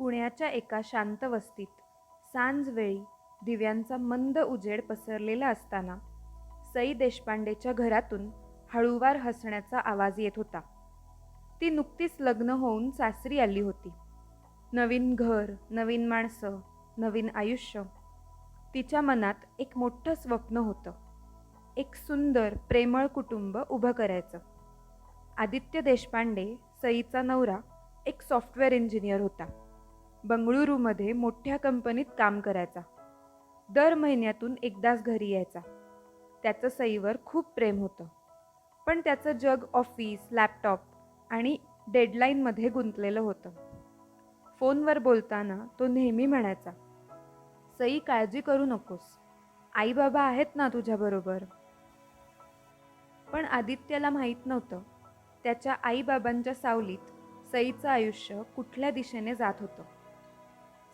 पुण्याच्या एका शांत वस्तीत सांजवेळी दिव्यांचा मंद उजेड पसरलेला असताना सई देशपांडेच्या घरातून हळूवार हसण्याचा आवाज येत होता. ती नुकतीच लग्न होऊन सासरी आली होती. नवीन घर, नवीन माणसं, नवीन आयुष्य. तिच्या मनात एक मोठं स्वप्न होतं. एक सुंदर प्रेमळ कुटुंब उभं करायचं. आदित्य देशपांडे, सईचा नवरा, एक सॉफ्टवेअर इंजिनियर होता. बंगळुरूमध्ये मोठ्या कंपनीत काम करायचा. दर महिन्यातून एकदाच घरी यायचा. त्याचं सईवर खूप प्रेम होतं. पण त्याचं जग ऑफिस, लॅपटॉप आणि डेडलाईनमध्ये गुंतलेलं होतं. फोनवर बोलताना तो नेहमी म्हणायचा, "सई, काळजी करू नकोस. आई बाबा आहेत ना तुझ्याबरोबर." पण आदित्यला माहीत नव्हतं, त्याच्या आईबाबांच्या सावलीत सईचं आयुष्य कुठल्या दिशेने जात होतं.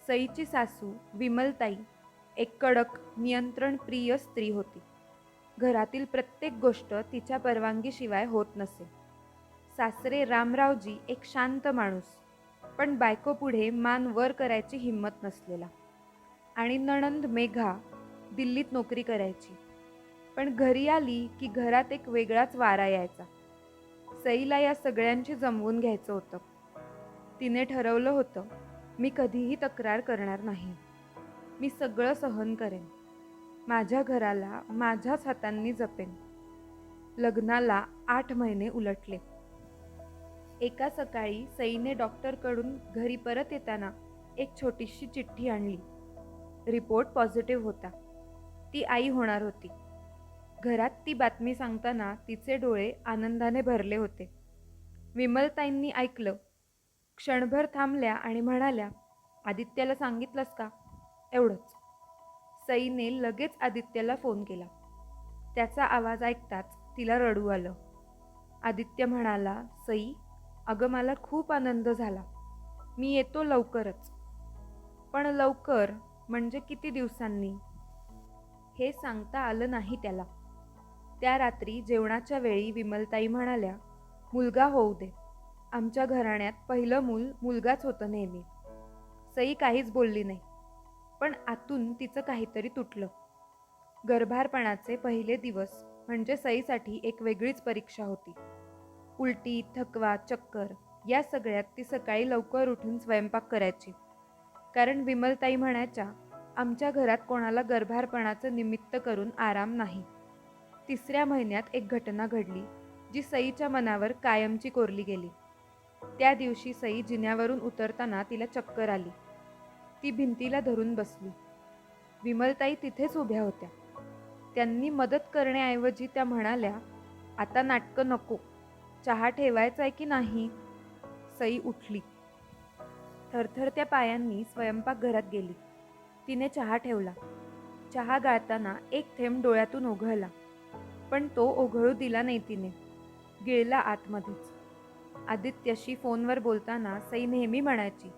सईची सासू विमलताई एक कडक, नियंत्रणप्रिय स्त्री होती. घरातील प्रत्येक गोष्ट तिच्या परवानगीशिवाय होत नसे. सासरे रामरावजी एक शांत माणूस, पण बायकोपुढे मान वर करायची हिंमत नसलेला. आणि नणंद मेघा दिल्लीत नोकरी करायची, पण घरी आली की घरात एक वेगळाच वारा यायचा. सईला या सगळ्यांची जमवून घ्यायचं होतं. तिने ठरवलं होतं, मी कधीही तक्रार करणार नाही. मी सगळं सहन करेन. माझ्या घराला माझ्याच हातांनी जपेन. लग्नाला 8 महिने उलटले. एका सकाळी सईने डॉक्टरकडून घरी परत येताना एक छोटीशी चिठ्ठी आणली. रिपोर्ट पॉझिटिव्ह होता. ती आई होणार होती. घरात ती बातमी सांगताना तिचे डोळे आनंदाने भरले होते. विमलताईंनी ऐकलं. क्षणभर थांबल्या आणि म्हणाल्या, "आदित्याला सांगितलंस का?" "एवढंच." सईने लगेच आदित्यला फोन केला. त्याचा आवाज ऐकताच तिला रडू आलं. आदित्य म्हणाला, "सई, अगं मला खूप आनंद झाला. मी येतो लवकरच." पण लवकर म्हणजे किती दिवसांनी हे सांगता आलं नाही त्याला. त्या रात्री जेवणाच्या वेळी विमलताई म्हणाल्या, "मुलगा होऊ दे. आमच्या घराण्यात पहिलं मूल मुलगाच होतं नेहमी." सई काहीच बोलली नाही, पण आतून तिचं काहीतरी तुटलं. गर्भारपणाचे पहिले दिवस म्हणजे सईसाठी एक वेगळीच परीक्षा होती. उलटी, थकवा, चक्कर या सगळ्यात ती सकाळी लवकर उठून स्वयंपाक करायची. कारण विमलताई म्हणायच्या, "आमच्या घरात कोणाला गर्भारपणाचं निमित्त करून आराम नाही." 3ऱ्या महिन्यात एक घटना घडली, जी सईच्या मनावर कायमची कोरली गेली. त्या दिवशी सई जिन्यावरून उतरताना तिला चक्कर आली. ती भिंतीला धरून बसली. विमलताई तिथेच उभ्या होत्या. त्यांनी मदत करण्याऐवजी त्या म्हणाल्या, "आता नाटकं नको. चहा ठेवायचाय की नाही?" सई उठली. थरथरत्या पायांनी स्वयंपाकघरात गेली. तिने चहा ठेवला. चहा गाळताना एक थेंब डोळ्यातून ओघळला, पण तो ओघळू दिला नाही तिने. गिळला आतमध्येच. आदित्यशी फोनवर बोलताना सई नेहमी म्हणायची,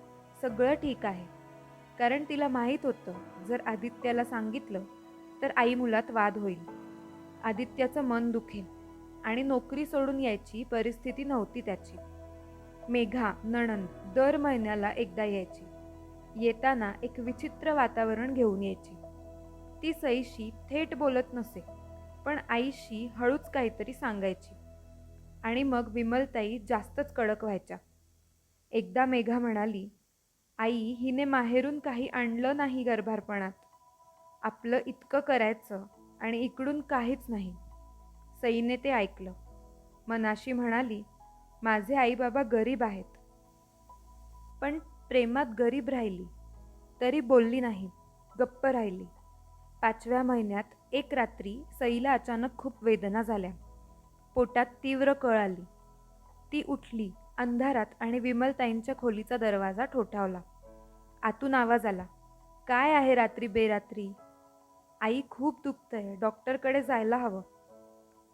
"सगळं ठीक आहे." कारण तिला माहीत होतं, जर आदित्याला सांगितलं तर आई मुलात वाद होईल. आदित्याचं मन दुखेल आणि नोकरी सोडून यायची परिस्थिती नव्हती त्याची. मेघा, नणंद, दर महिन्याला एकदा यायची. येताना एक विचित्र वातावरण घेऊन यायची. ती सईशी थेट बोलत नसे, पण आईशी हळूच काहीतरी सांगायची. आणि मग विमलताई जास्तच कडक व्हायच्या. एकदा मेघा म्हणाली, "आई, हिने माहेरून काही आणलं नाही गर्भारपणात. आपलं इतकं करायचं आणि इकडून काहीच नाही." सईने ते ऐकलं. मनाशी म्हणाली, "माझे आईबाबा गरीब आहेत." पण प्रेमात गरीब राहिली, तरी बोलली नाही, गप्प राहिली. 5व्या महिन्यात एक रात्री सईला अचानक खूप वेदना झाल्या. पोटात तीव्र कळ आली. ती उठली अंधारात आणि विमलताईंच्या खोलीचा दरवाजा ठोठावला. आतून आवाज आला, "काय आहे रात्री बेरात्री?" "आई, खूप दुखतंय. डॉक्टरकडे जायला हवं."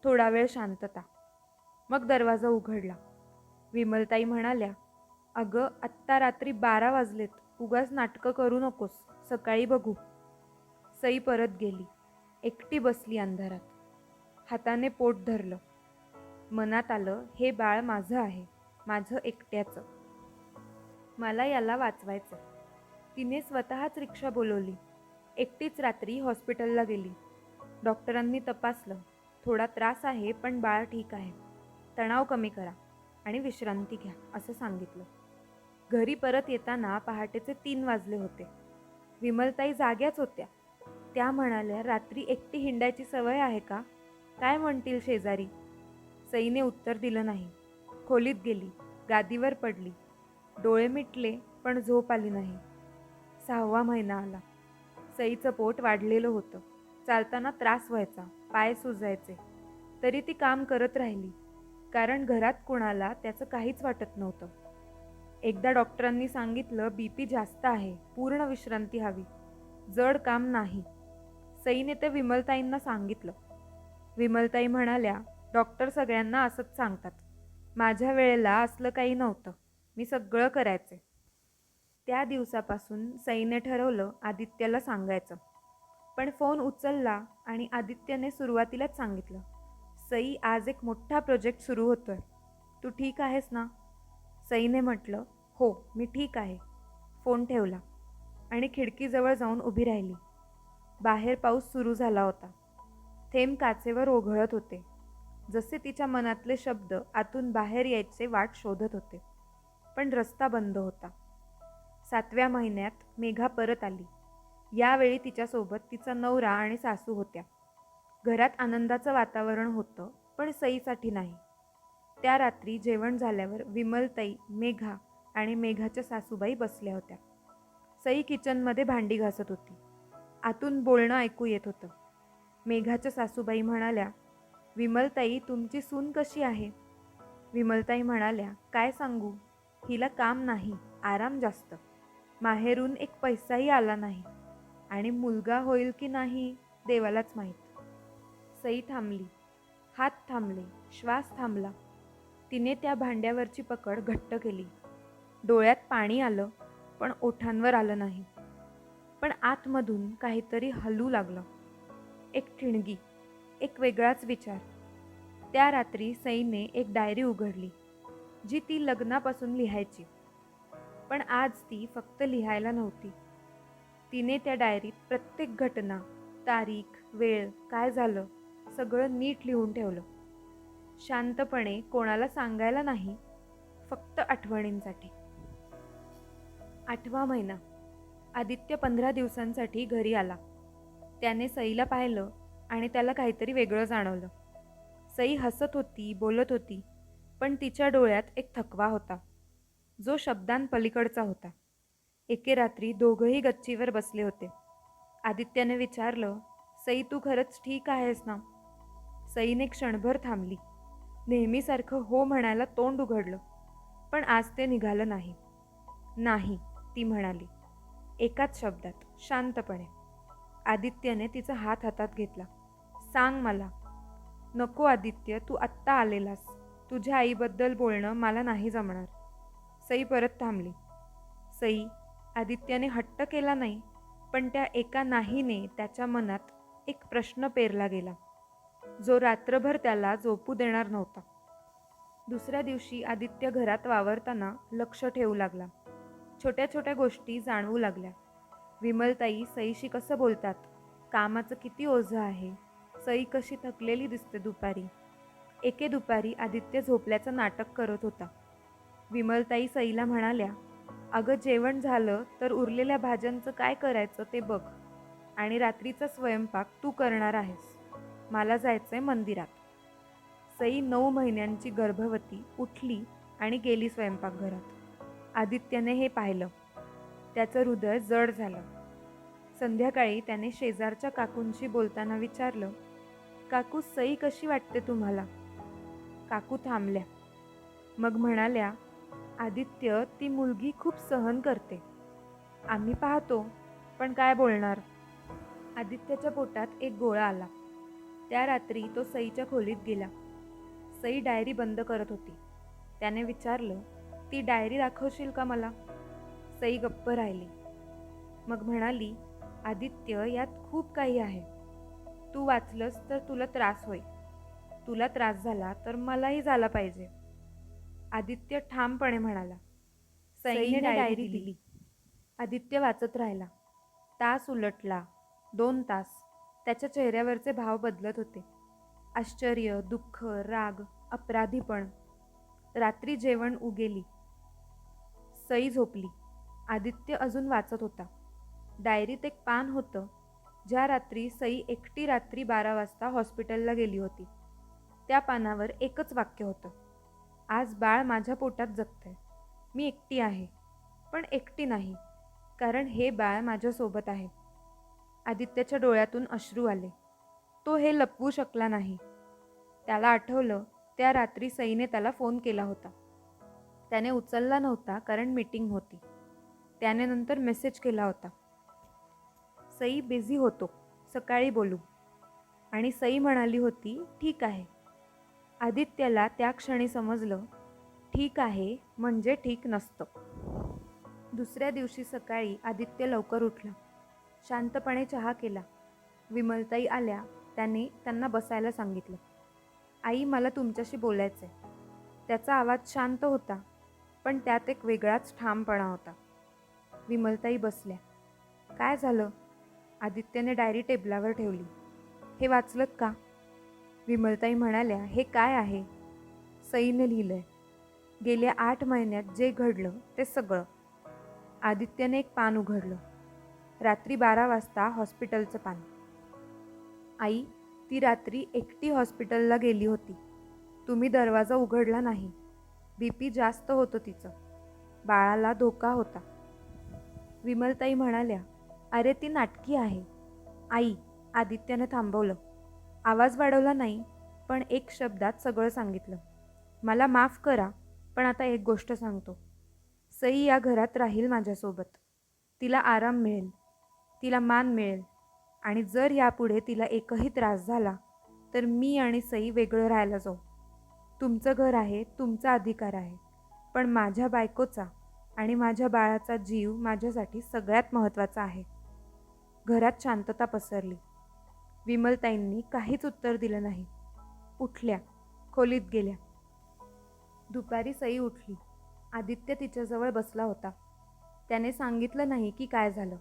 थोडा वेळ शांतता. मग दरवाजा उघडला. विमलताई म्हणाल्या, "अगं, आत्ता रात्री 12 वाजलेत. उगाच नाटकं करू नकोस. सकाळी बघू." सई परत गेली. एकटी बसली अंधारात. हाताने पोट धरलं. मनात आलं, हे बाळ माझं आहे, माझं एकट्याचं. मला याला वाचवायचं. तिने स्वतःच रिक्षा बोलवली. एकटीच रात्री हॉस्पिटलला गेली. डॉक्टरांनी तपासलं. थोडा त्रास आहे, पण बाळ ठीक आहे. तणाव कमी करा आणि विश्रांती घ्या असं सांगितलं. घरी परत येताना पहाटेचे 3 वाजले होते. विमलताई जाग्याच होत्या. त्या म्हणाल्या, रात्री एकटी हिंडायची सवय आहे का? काय म्हणतील शेजारी? सईने उत्तर दिलं नाही. खोलीत गेली. गादीवर पडली. डोळे मिटले, पण झोप आली नाही. 6वा महिना आला. सईचं पोट वाढलेलं होतं. चालताना त्रास व्हायचा, पाय सुजायचे. तरी ती काम करत राहिली, कारण घरात कुणाला त्याचं काहीच वाटत नव्हतं. एकदा डॉक्टरांनी सांगितलं, बीपी जास्त आहे, पूर्ण विश्रांती हवी, जड काम नाही. सईने ते विमलताईंना सांगितलं. विमलताई म्हणाल्या, डॉक्टर सगळ्यांना असंच सांगतात. माझ्या वेळेला असलं काही नव्हतं. मी सगळं करायचे. त्या दिवसापासून सईने ठरवलं आदित्यला सांगायचं. पण फोन उचलला आणि आदित्यने सुरुवातीलाच सांगितलं, सई, आज एक मोठा प्रोजेक्ट सुरू होतोय. तू ठीक आहेस ना? सईने म्हटलं, हो, मी ठीक आहे. फोन ठेवला आणि खिडकीजवळ जाऊन उभी राहिली. बाहेर पाऊस सुरू झाला होता. थेंब काचेवर ओघळत होते. जसे तिच्या मनातले शब्द आतून बाहेर यायचे वाट शोधत होते. पण रस्ता बंद होता. 7व्या महिन्यात मेघा परत आली. यावेळी तिच्यासोबत तिचा नवरा आणि सासू होत्या. घरात आनंदाचं वातावरण होतं, पण सईसाठी नाही. त्या रात्री जेवण झाल्यावर विमलताई, मेघा आणि मेघाच्या सासूबाई बसल्या होत्या. सई किचनमध्ये भांडी घासत होती. आतून बोलणं ऐकू येत होतं. मेघाच्या सासूबाई म्हणाल्या, विमलताई, तुमची सून कशी आहे? विमलताई म्हणाल्या, काय सांगू, हिला काम नाही, आराम जास्त. माहेरून एक पैसाही आला नाही आणि मुलगा होईल की नाही देवालाच माहीत. सई थांबली. हात थांबले, श्वास थांबला. तिने त्या भांड्यावरची पकड घट्ट केली. डोळ्यात पाणी आलं, पण ओठांवर आलं नाही. पण आतमधून काहीतरी हलू लागलं. एक ठिणगी, एक वेगळाच विचार. त्या रात्री सईने एक डायरी उघडली, जी ती लग्नापासून लिहायची. पण आज ती फक्त लिहायला नव्हती. तिने त्या डायरीत प्रत्येक घटना, तारीख, वेळ, काय झालं, सगळं नीट लिहून ठेवलं. शांतपणे, कोणाला सांगायला नाही, फक्त आठवणींसाठी. 8वा महिना. आदित्य 15 दिवसांसाठी घरी आला. त्याने सईला पाहिलं आणि त्याला काहीतरी वेगळं जाणवलं. सई हसत होती, बोलत होती, पण तिच्या डोळ्यात एक थकवा होता, जो शब्दांपलीकडचा होता. एके रात्री दोघंही गच्चीवर बसले होते. आदित्यने विचारलं, सई, तू खरंच ठीक आहेस ना? सईने क्षणभर थांबली. नेहमीसारखं हो म्हणायला तोंड उघडलं, पण आज ते निघालं नाही. नाही, ती म्हणाली, एकाच शब्दात, शांतपणे. आदित्यने तिचा हात हातात घेतला. सांग मला. नको आदित्य, तू आत्ता आलेलास. तुझ्या आईबद्दल बोलणं मला नाही जमणार. सई परत थांबली. सई, आदित्याने हट्ट केला नाही, पण त्या एका नाहीने त्याच्या मनात एक प्रश्न पेरला गेला, जो रात्रभर त्याला झोपू देणार नव्हता. दुसऱ्या दिवशी आदित्य घरात वावरताना लक्ष ठेवू लागला. छोट्या छोट्या गोष्टी जाणवू लागल्या. विमलताई सईशी कसं बोलतात, कामाचं किती ओझं आहे, सई कशी थकलेली दिसते दुपारी. एके दुपारी आदित्य झोपल्याचं नाटक करत होता. विमलताई सईला म्हणाल्या, अगं, जेवण झालं तर उरलेल्या भाज्यांचं काय करायचं ते बघ, आणि रात्रीचा स्वयंपाक तू करणार आहेस. मला जायचंय मंदिरात. सई 9 महिन्यांची गर्भवती उठली आणि गेली स्वयंपाकघरात. आदित्यने हे पाहिलं. त्याचं हृदय जड झालं. संध्याकाळी त्याने शेजारच्या काकूंशी बोलताना विचारलं, काकू, सई कशी वाटते तुम्हाला? काकू थांबल्या. मग म्हणाल्या, आदित्य, ती मुलगी खूप सहन करते. आम्ही पाहतो, पण काय बोलणार. आदित्यच्या पोटात एक गोळा आला. त्या रात्री तो सईच्या खोलीत गेला. सई डायरी बंद करत होती. त्याने विचारलं, ती डायरी दाखवशील का मला? सई गप्प राहिली. मग म्हणाली, आदित्य, यात खूप काही आहे. तू वाचलंस तर तुला त्रास होईल. तुला त्रास झाला तर मलाही झाला पाहिजे. आदित्य ठामपणे म्हणाला. सईने डायरी दिली. आदित्य वाचत राहिला. तास उलटला. 2 तास. त्याच्या चेहऱ्यावरचे भाव बदलत होते. आश्चर्य, दुःख, राग, अपराधीपण. रात्री जेवण उगेली. सई झोपली. आदित्य अजून वाचत होता. डायरीत एक पान होतं, ज्या रात्री सई एकटी रात्री 12 वाजता हॉस्पिटलला गेली होती. त्या पानावर एकच वाक्य होतं. आज बाळ माझ्या पोटात जगतंय. मी एकटी आहे, पण एकटी नाही, कारण हे बाळ माझ्यासोबत आहे. आदित्यच्या डोळ्यातून अश्रू आले. तो हे लपवू शकला नाही. त्याला आठवलं, त्या रात्री सईने त्याला फोन केला होता. त्याने उचलला नव्हता कारण मीटिंग होती. त्याने नंतर मेसेज केला होता, सई बिझी होतो, सकाळी बोलू. आणि सई म्हणाली होती, ठीक आहे. आदित्यला त्या क्षणी समजलं, ठीक आहे म्हणजे ठीक नसतं. दुसऱ्या दिवशी सकाळी आदित्य लवकर उठला. शांतपणे चहा केला. विमलताई आल्या. त्याने त्यांना बसायला सांगितलं. आई, मला तुमच्याशी बोलायचंय. त्याचा आवाज शांत होता, पण त्यात एक वेगळाच ठामपणा होता. विमलताई बसल्या. काय झालं? आदित्यने डायरी टेबलावर ठेवली. हे वाचलत का? विमलताई म्हणाल्या, हे काय आहे? सईने लिहिलंय. गेल्या 8 महिन्यात जे घडलं ते सगळं. आदित्यने एक पान उघडलं. रात्री 12 वाजता हॉस्पिटलचं पान. आई, ती रात्री एकटी हॉस्पिटलला गेली होती. तुम्ही दरवाजा उघडला नाही. BP जास्त होतं तिचं. बाळाला धोका होता. विमलताई म्हणाल्या, अरे ती नाटकी आहे. आई, आदित्यने थांबवलं. आवाज वाढवला नाही, पण एक शब्दात सगळं सांगितलं. मला माफ करा, पण आता एक गोष्ट सांगतो. सई या घरात राहील माझ्यासोबत. तिला आराम मिळेल, तिला मान मिळेल, आणि जर यापुढे तिला एकही त्रास झाला तर मी आणि सई वेगळं राहायला जाऊ. तुमचं घर आहे, तुमचा अधिकार आहे, पण माझ्या बायकोचा आणि माझ्या बाळाचा जीव माझ्यासाठी सगळ्यात महत्त्वाचा आहे. घरात शांतता पसरली. विमलताईंनी काहीच उत्तर दिलं नाही. उठल्या, खोलीत गेल्या. दुपारी सई उठली. आदित्य तिच्याजवळ बसला होता. त्याने सांगितलं नाही की काय झालं.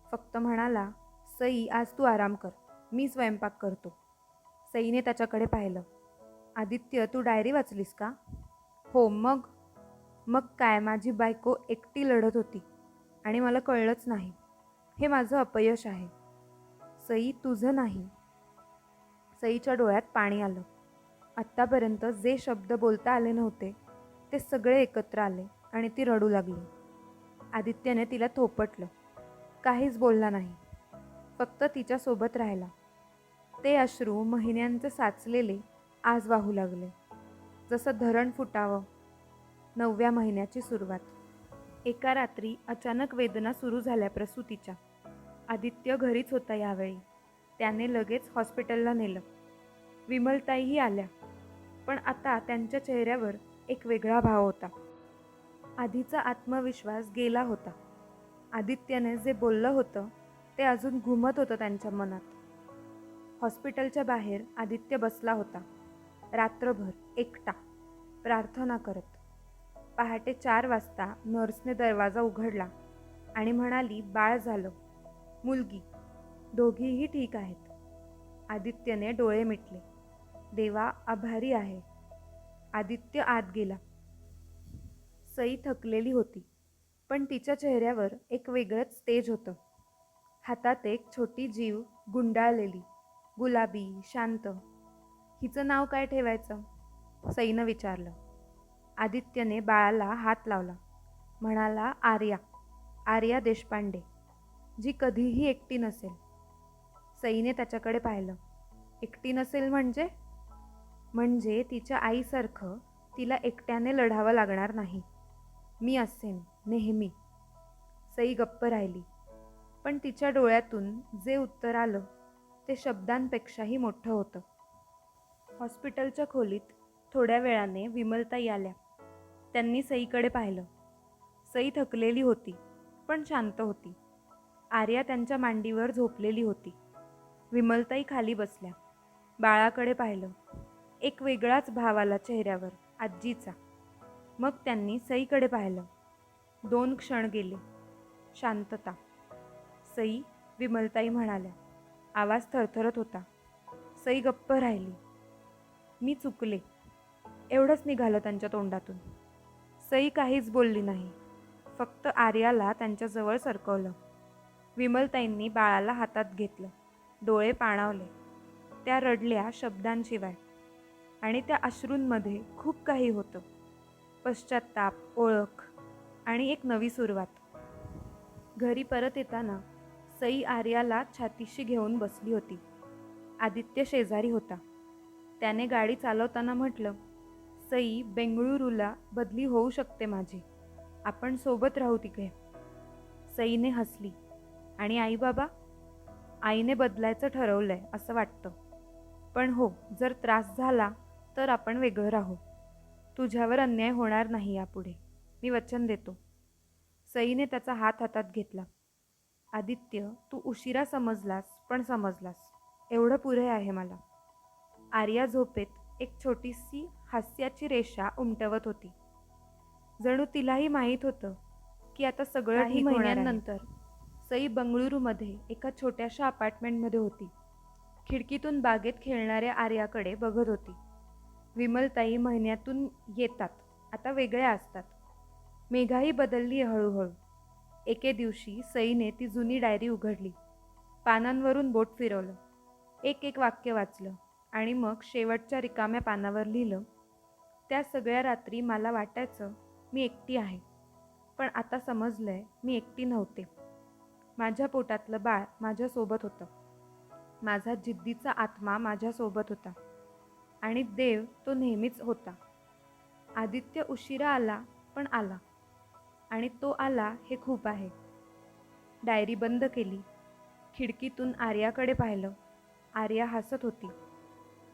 फक्त म्हणाला, सई, आज तू आराम कर, मी स्वयंपाक करतो. सईने त्याच्याकडे पाहिलं. आदित्य, तू डायरी वाचलीस का? हो. मग काय, माझी बायको एकटी लढत होती आणि मला कळलंच नाही. हे माझं अपयश आहे. सई, तुझं नाही. सईच्या डोळ्यात पाणी आलं. आत्तापर्यंत जे शब्द बोलता आले नव्हते ते सगळे एकत्र आले आणि ती रडू लागली. आदित्यने तिला थोपटलं. काहीच बोलला नाही, फक्त तिच्यासोबत राहिला. ते अश्रू महिन्यांचे साचलेले आज वाहू लागले, जसं धरण फुटावं. 9व्या महिन्याची सुरुवात. एका रात्री अचानक वेदना सुरू झाल्या प्रसूतीच्या. आदित्य घरीच होता यावेळी. त्याने लगेच हॉस्पिटलला नेलं. विमलताईही आल्या, पण आता त्यांच्या चेहऱ्यावर एक वेगळा भाव होता. आधीचा आत्मविश्वास गेला होता. आदित्यने जे बोललं होतं ते अजून घुमत होतं त्यांच्या मनात. हॉस्पिटलच्या बाहेर आदित्य बसला होता, रात्रभर एकटा, प्रार्थना करत. पहाटे 4 वाजता नर्सने दरवाजा उघडला आणि म्हणाली, बाळ झालं, मुलगी, दोघीही ठीक आहेत. आदित्यने डोळे मिटले. देवा, आभारी आहे. आदित्य आत गेला. सई थकलेली होती, पण तिच्या चेहऱ्यावर एक वेगळंच तेज होतं. हातात एक छोटी जीव गुंडाळलेली, गुलाबी, शांत. हिचं नाव काय ठेवायचं? सईनं विचारलं. आदित्यने बाळाला हात लावला. म्हणाला, आर्या, आर्या देशपांडे, जी कधीही एकटी नसेल. सईने त्याच्याकडे पाहिलं. एकटी नसेल म्हणजे? म्हणजे तिच्या आईसारखं तिला एकट्याने लढावं लागणार नाही. मी असेन, नेहमी. सई गप्प राहिली, पण तिच्या डोळ्यातून जे उत्तर आलं ते शब्दांपेक्षाही मोठं होतं. हॉस्पिटलच्या खोलीत थोड्या वेळाने विमलताई आल्या. त्यांनी सईकडे पाहिलं. सई थकलेली होती, पण शांत होती. आर्या त्यांच्या मांडीवर झोपलेली होती. विमलताई खाली बसल्या. बाळाकडे पाहिलं. एक वेगळाच भाव आला चेहऱ्यावर, आजीचा. मग त्यांनी सईकडे पाहिलं. 2 क्षण गेले. शांतता. सई, विमलताई म्हणाल्या. आवाज थरथरत होता. सई गप्प राहिली. मी चुकले, एवढंच निघालं त्यांच्या तोंडातून. सई काहीच बोलली नाही. फक्त आर्याला त्यांच्याजवळ सरकवलं. विमलताईंनी बाळाला हातात घेतलं. डोळे पाणावले. त्या रडल्या शब्दांशिवाय. आणि त्या अश्रूंमध्ये खूप काही होतं. पश्चात्ताप, ओळख आणि एक नवी सुरुवात. घरी परत येताना सई आर्याला छातीशी घेऊन बसली होती. आदित्य शेजारी होता. त्याने गाडी चालवताना म्हटलं, सई, बेंगळुरूला बदली होऊ शकते माझी. आपण सोबत राहू तिकडे. सईने हसली. आणि आई बाबा? आईने बदलायचं ठरवलंय असं वाटतं. पण हो, जर त्रास झाला तर आपण वेगळं राहू. तुझ्यावर अन्याय होणार नाही यापुढे, मी वचन देतो. सईने त्याचा हात हातात घेतला. आदित्य, तू उशिरा समजलास, पण समजलास. एवढं पुरे आहे मला. आर्या झोपेत एक छोटीशी हास्याची रेषा उमटवत होती. जणू तिलाही माहीत होतं की आता सगळं काही ठीक होणार आहे. महिन्यांनंतर सई बंगळुरूमध्ये एका छोट्याशा अपार्टमेंटमध्ये होती. खिडकीतून बागेत खेळणाऱ्या आर्याकडे बघत होती. विमलताई महिन्यातून येतात, आता वेगळ्या असतात. मेघाही बदलली हळूहळू. एके दिवशी सईने ती जुनी डायरी उघडली. पानांवरून बोट फिरवलं. एक वाक्य वाचलं आणि मग शेवटच्या रिकाम्या पानावर लिहिलं, त्या सगळ्या रात्री मला वाटायचं मी एकटी आहे. पण आता समजलंय मी एकटी नव्हते. माझ्या पोटातलं बाळ माझ्यासोबत होतं. माझा जिद्दीचा आत्मा माझ्यासोबत होता. आणि देव तो नेहमीच होता. आदित्य उशिरा आला, पण आला. आणि तो आला हे खूप आहे. डायरी बंद केली. खिडकीतून आर्याकडे पाहिलं. आर्या हसत होती.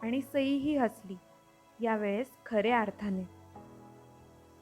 आणि सईही हसली, यावेळेस खऱ्या अर्थाने.